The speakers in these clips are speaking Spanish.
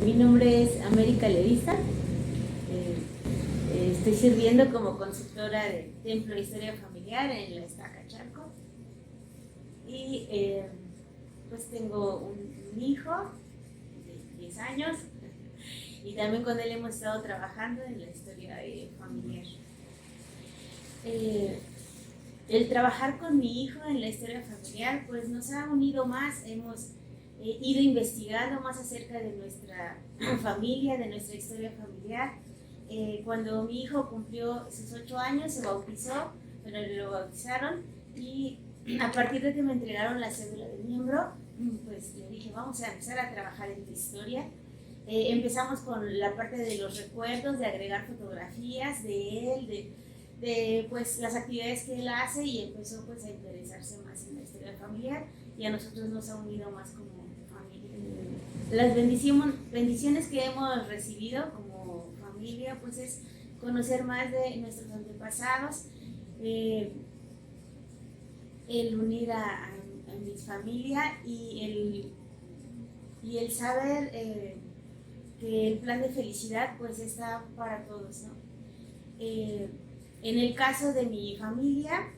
Mi nombre es América Leriza. Estoy sirviendo como consultora de Templo de Historia Familiar en la Estaca Chalco. Y pues tengo un hijo de 10 años y también con él hemos estado trabajando en la historia familiar. El trabajar con mi hijo en la historia familiar pues nos ha unido más, hemos ido investigando más acerca de nuestra familia, de nuestra historia familiar. Cuando mi hijo cumplió sus 8 años se bautizó, pero lo bautizaron y a partir de que me entregaron la cédula de miembro, pues le dije vamos a empezar a trabajar en tu historia. Empezamos con la parte de los recuerdos, de agregar fotografías de él, de pues las actividades que él hace, y empezó pues a interesarse más en la historia familiar y a nosotros nos ha unido más como familia. Las bendiciones que hemos recibido como familia pues es conocer más de nuestros antepasados, el unir a mi familia y el saber que el plan de felicidad pues está para todos, ¿no? En el caso de mi familia,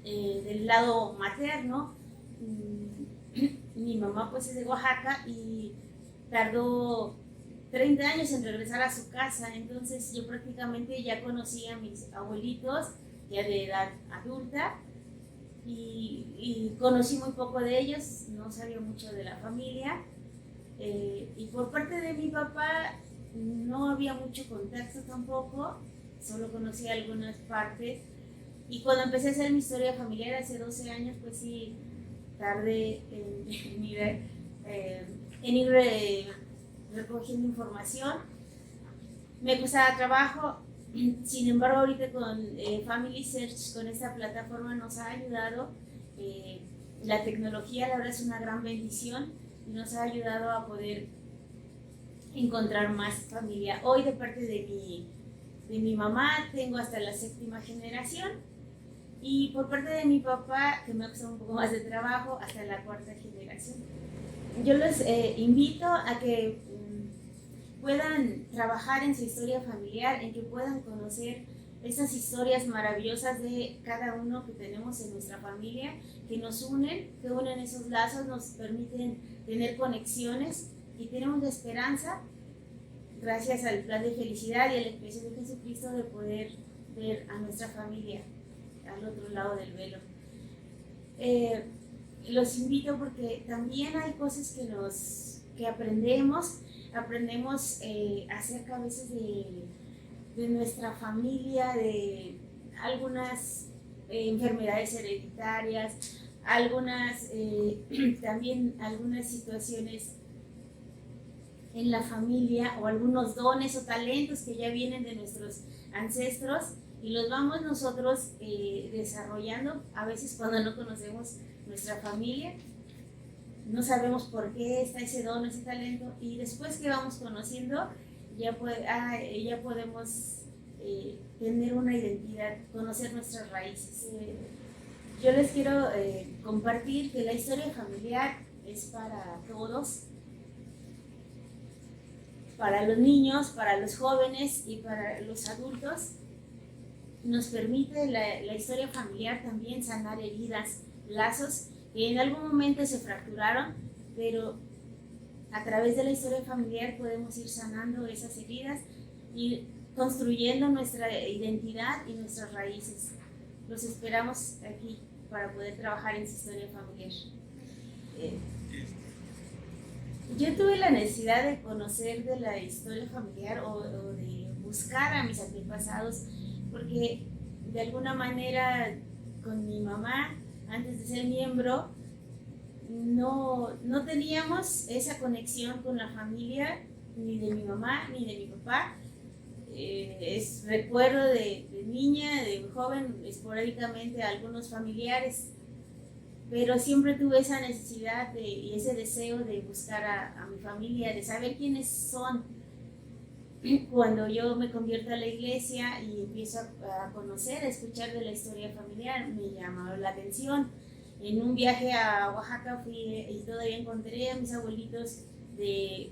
del lado materno, mi mamá pues es de Oaxaca y tardó 30 años en regresar a su casa, entonces yo prácticamente ya conocí a mis abuelitos ya de edad adulta y conocí muy poco de ellos, no sabía mucho de la familia. Y por parte de mi papá no había mucho contacto tampoco, solo conocía algunas partes. Y cuando empecé a hacer mi historia familiar hace 12 años, pues sí, tardé en ir recogiendo información. Me costaba trabajo, sin embargo ahorita con Family Search, con esta plataforma nos ha ayudado. La tecnología la verdad es una gran bendición y nos ha ayudado a poder encontrar más familia. Hoy de parte de mi mamá tengo hasta la 7ª generación y por parte de mi papá, que me ha costado un poco más de trabajo, hasta la 4ª generación. Yo los invito a que puedan trabajar en su historia familiar, en que puedan conocer esas historias maravillosas de cada uno que tenemos en nuestra familia, que nos unen, que unen esos lazos, nos permiten tener conexiones y tenemos la esperanza, gracias al plan de felicidad y a la expresión de Jesucristo, de poder ver a nuestra familia al otro lado del velo. Los invito porque también hay cosas que aprendemos acerca a veces de nuestra familia, de algunas enfermedades hereditarias, también algunas situaciones en la familia o algunos dones o talentos que ya vienen de nuestros ancestros y los vamos nosotros desarrollando a veces cuando no conocemos nuestra familia. No sabemos por qué está ese don, ese talento, y después que vamos conociendo ya podemos tener una identidad, conocer nuestras raíces. Yo les quiero compartir que la historia familiar es para todos, para los niños, para los jóvenes y para los adultos. Nos permite la historia familiar también sanar heridas, lazos que en algún momento se fracturaron, pero a través de la historia familiar podemos ir sanando esas heridas y construyendo nuestra identidad y nuestras raíces. Los esperamos aquí para poder trabajar en su historia familiar. Yo tuve la necesidad de conocer de la historia familiar o de buscar a mis antepasados, porque de alguna manera con mi mamá, antes de ser miembro, no teníamos esa conexión con la familia, ni de mi mamá ni de mi papá. Recuerdo de niña, de joven, esporádicamente a algunos familiares, pero siempre tuve esa necesidad y ese deseo de buscar a mi familia, de saber quiénes son. Cuando yo me convierto a la iglesia y empiezo a conocer, a escuchar de la historia familiar, me llamó la atención En un viaje a Oaxaca fui y todavía encontré a mis abuelitos de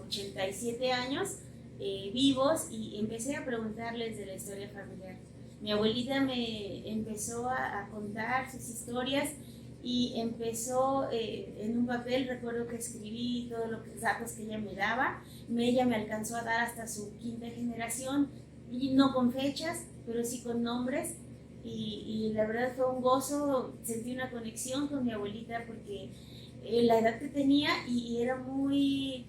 87 años vivos y empecé a preguntarles de la historia familiar. Mi abuelita me empezó a contar sus historias y empezó en un papel, recuerdo que escribí todos los datos que ella me daba. Ella me alcanzó a dar hasta su quinta generación, y no con fechas, pero sí con nombres. Y la verdad fue un gozo, sentí una conexión con mi abuelita porque la edad que tenía y era muy...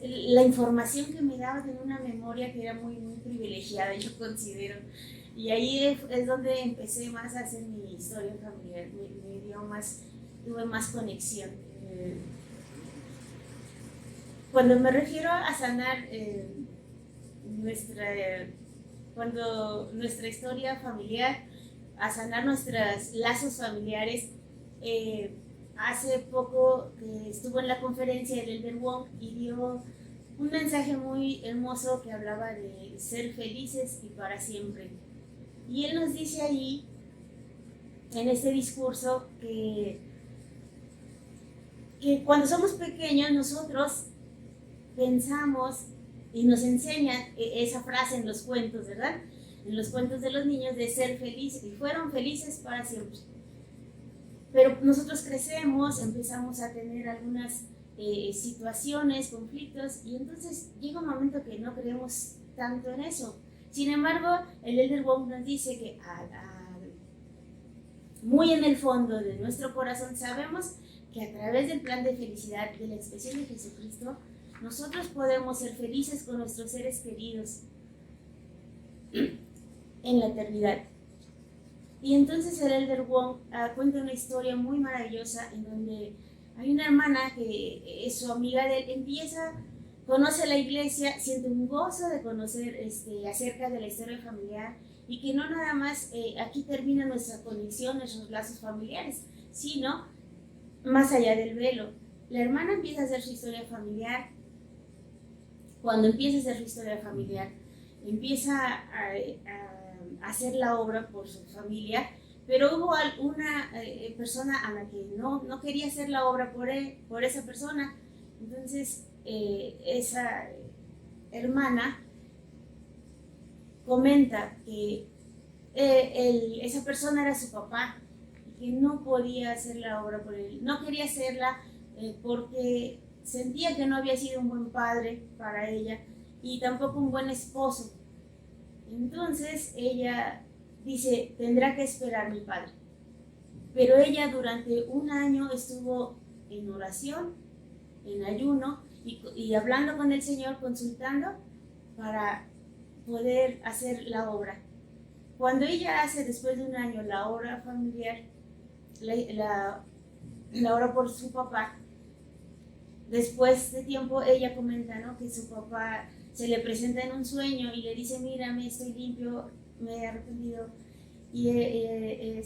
La información que me daba tenía una memoria que era muy, muy privilegiada, yo considero. Y ahí es donde empecé más a hacer mi historia familiar, me dio más, tuve más conexión. Cuando me refiero a sanar nuestra, cuando nuestra historia familiar, a sanar nuestros lazos familiares, hace poco que estuvo en la conferencia el Elder Wong y dio un mensaje muy hermoso que hablaba de ser felices y para siempre. Y él nos dice ahí, en este discurso, que cuando somos pequeños nosotros pensamos y nos enseñan esa frase en los cuentos, ¿verdad? En los cuentos de los niños de ser felices y fueron felices para siempre. Pero nosotros crecemos, empezamos a tener algunas situaciones, conflictos, y entonces llega un momento que no creemos tanto en eso. Sin embargo, el Elder Wong nos dice que muy en el fondo de nuestro corazón sabemos que a través del plan de felicidad de la expresión de Jesucristo, nosotros podemos ser felices con nuestros seres queridos en la eternidad. Y entonces el Elder Wong cuenta una historia muy maravillosa en donde hay una hermana que es su amiga de él, conoce la iglesia, siente un gozo de conocer acerca de la historia familiar y que no nada más aquí termina nuestra conexión, nuestros lazos familiares, sino más allá del velo. La hermana empieza a hacer su historia familiar. Cuando empieza a hacer su historia familiar, empieza a hacer la obra por su familia, pero hubo una persona a la que no quería hacer la obra por esa persona. Entonces esa hermana comenta que esa persona era su papá y que no podía hacer la obra por él, no quería hacerla porque sentía que no había sido un buen padre para ella y tampoco un buen esposo. Entonces ella dice, tendrá que esperar mi padre. Pero ella durante un año estuvo en oración, en ayuno y hablando con el Señor, consultando para poder hacer la obra. Cuando ella hace después de un año la obra familiar, la obra por su papá, después de tiempo ella comenta, ¿no?, que su papá se le presenta en un sueño y le dice, mírame, estoy limpio, me he arrepentido y he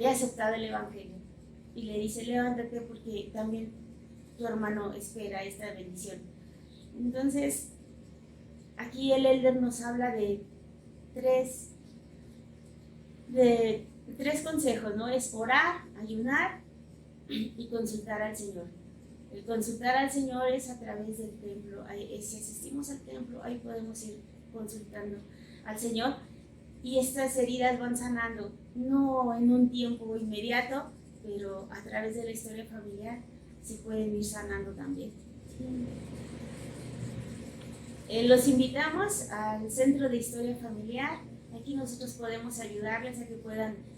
aceptado el evangelio. Y le dice, levántate porque también tu hermano espera esta bendición. Entonces, aquí el Elder nos habla de tres consejos, ¿no? Es orar, ayunar y consultar al Señor. El consultar al Señor es a través del templo. Si asistimos al templo, ahí podemos ir consultando al Señor y estas heridas van sanando, no en un tiempo inmediato, pero a través de la historia familiar se pueden ir sanando también. Los invitamos al Centro de Historia Familiar. Aquí nosotros podemos ayudarles a que puedan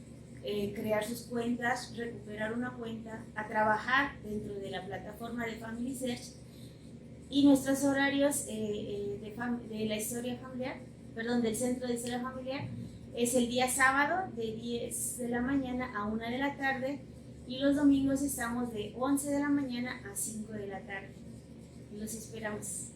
crear sus cuentas, recuperar una cuenta, a trabajar dentro de la plataforma de Family Search y nuestros horarios de la historia familiar, del Centro de Historia Familiar, es el día sábado de 10 de la mañana a 1 de la tarde y los domingos estamos de 11 de la mañana a 5 de la tarde. Los esperamos.